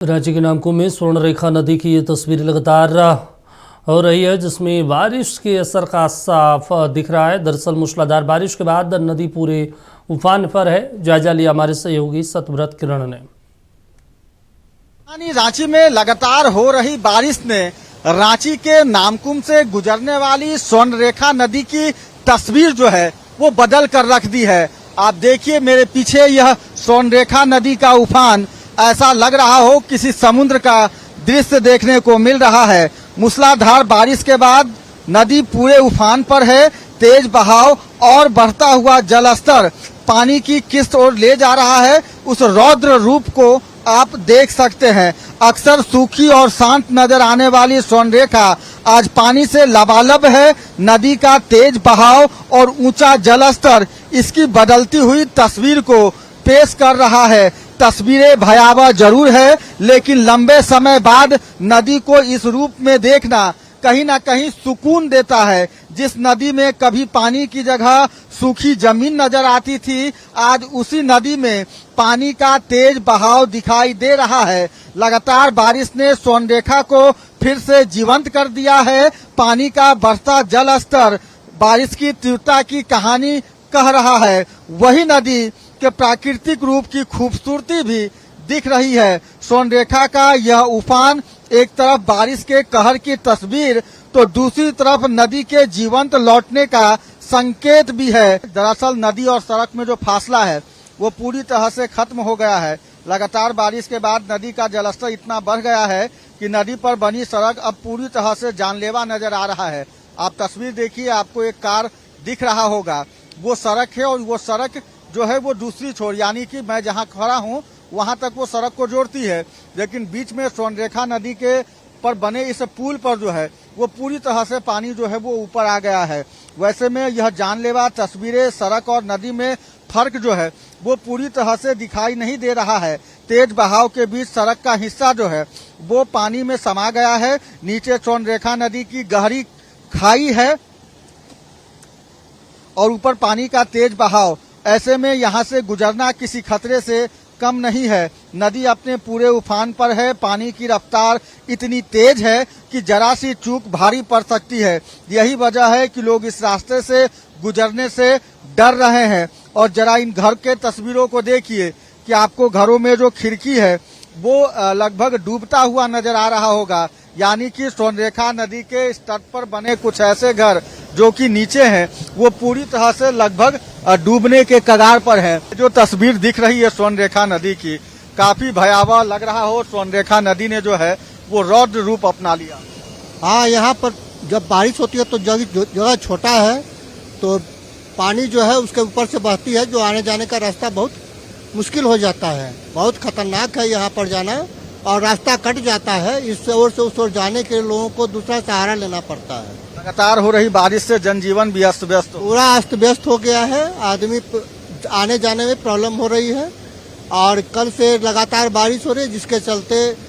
राज्य के नामकुम में स्वर्ण रेखा नदी की ये तस्वीर लगातार हो रही है, जिसमें बारिश के असर का साफ दिख रहा है। दरअसल मूसलाधार बारिश के बाद नदी पूरे उफान पर है। जायजा लिया हमारे सहयोगी सतव्रत किरण ने। रांची में लगातार हो रही बारिश ने रांची के नामकुम से गुजरने वाली स्वर्ण रेखा नदी की तस्वीर जो है वो बदल कर रख दी है। आप देखिए मेरे पीछे यह स्वर्ण रेखा नदी का उफान, ऐसा लग रहा हो किसी समुद्र का दृश्य देखने को मिल रहा है। मूसलाधार बारिश के बाद नदी पूरे उफान पर है। तेज बहाव और बढ़ता हुआ जलस्तर पानी की किस ओर ले जा रहा है, उस रौद्र रूप को आप देख सकते हैं। अक्सर सूखी और शांत नजर आने वाली स्वर्ण रेखा आज पानी से लबालब है। नदी का तेज बहाव और ऊंचा जलस्तर इसकी बदलती हुई तस्वीर को पेश कर रहा है। तस्वीरें भयावह जरूर है, लेकिन लंबे समय बाद नदी को इस रूप में देखना कहीं ना कहीं सुकून देता है। जिस नदी में कभी पानी की जगह सूखी जमीन नजर आती थी, आज उसी नदी में पानी का तेज बहाव दिखाई दे रहा है। लगातार बारिश ने स्वर्ण रेखा को फिर से जीवंत कर दिया है। पानी का बढ़ता जल स्तर बारिश की तीव्रता की कहानी कह रहा है। वही नदी के प्राकृतिक रूप की खूबसूरती भी दिख रही है। स्वर्ण रेखा का यह उफान एक तरफ बारिश के कहर की तस्वीर, तो दूसरी तरफ नदी के जीवंत लौटने का संकेत भी है। दरअसल नदी और सड़क में जो फासला है वो पूरी तरह से खत्म हो गया है। लगातार बारिश के बाद नदी का जलस्तर इतना बढ़ गया है कि नदी पर बनी सड़क अब पूरी तरह से जानलेवा नजर आ रहा है। आप तस्वीर देखिए, आपको एक कार दिख रहा होगा, वो सड़क है और वो सड़क जो है वो दूसरी छोर, यानी कि मैं जहां खड़ा हूं वहां तक वो सड़क को जोड़ती है, लेकिन बीच में स्वर्ण रेखा नदी के पर बने इस पुल पर जो है वो पूरी तरह से पानी जो है वो ऊपर आ गया है। वैसे में यह जानलेवा तस्वीरें, सड़क और नदी में फर्क जो है वो पूरी तरह से दिखाई नहीं दे रहा है। तेज बहाव के बीच सड़क का हिस्सा जो है वो पानी में समा गया है। नीचे स्वर्ण रेखा नदी की गहरी खाई है और ऊपर पानी का तेज बहाव। ऐसे में यहाँ से गुजरना किसी खतरे से कम नहीं है। नदी अपने पूरे उफान पर है। पानी की रफ्तार इतनी तेज है कि जरा सी चूक भारी पड़ सकती है। यही वजह है कि लोग इस रास्ते से गुजरने से डर रहे हैं। और जरा इन घर के तस्वीरों को देखिए कि आपको घरों में जो खिड़की है वो लगभग डूबता हुआ नजर आ रहा होगा। यानी कि स्वर्ण रेखा नदी के तट पर बने कुछ ऐसे घर जो कि नीचे हैं वो पूरी तरह से लगभग डूबने के कगार पर है। जो तस्वीर दिख रही है स्वर्ण रेखा नदी की, काफी भयावह लग रहा हो। स्वर्ण रेखा नदी ने जो है वो रौद्र रूप अपना लिया। हाँ, यहाँ पर जब बारिश होती है तो जगह छोटा है तो पानी जो है उसके ऊपर से बहती है, जो आने जाने का रास्ता बहुत मुश्किल हो जाता है। बहुत खतरनाक है यहाँ पर जाना और रास्ता कट जाता है। इस ओर से उस ओर जाने के लोगों को दूसरा सहारा लेना पड़ता है। लगातार हो रही बारिश से जनजीवन भी अस्त व्यस्त पूरा अस्त व्यस्त हो गया है। आदमी आने जाने में प्रॉब्लम हो रही है और कल से लगातार बारिश हो रही है, जिसके चलते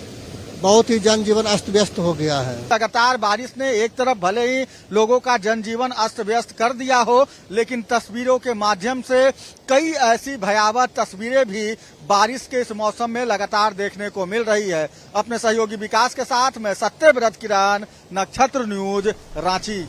बहुत ही जनजीवन अस्त व्यस्त हो गया है। लगातार बारिश ने एक तरफ भले ही लोगों का जनजीवन अस्त व्यस्त कर दिया हो, लेकिन तस्वीरों के माध्यम से कई ऐसी भयावह तस्वीरें भी बारिश के इस मौसम में लगातार देखने को मिल रही है। अपने सहयोगी विकास के साथ मैं सत्यव्रत किरण, नक्षत्र न्यूज, रांची।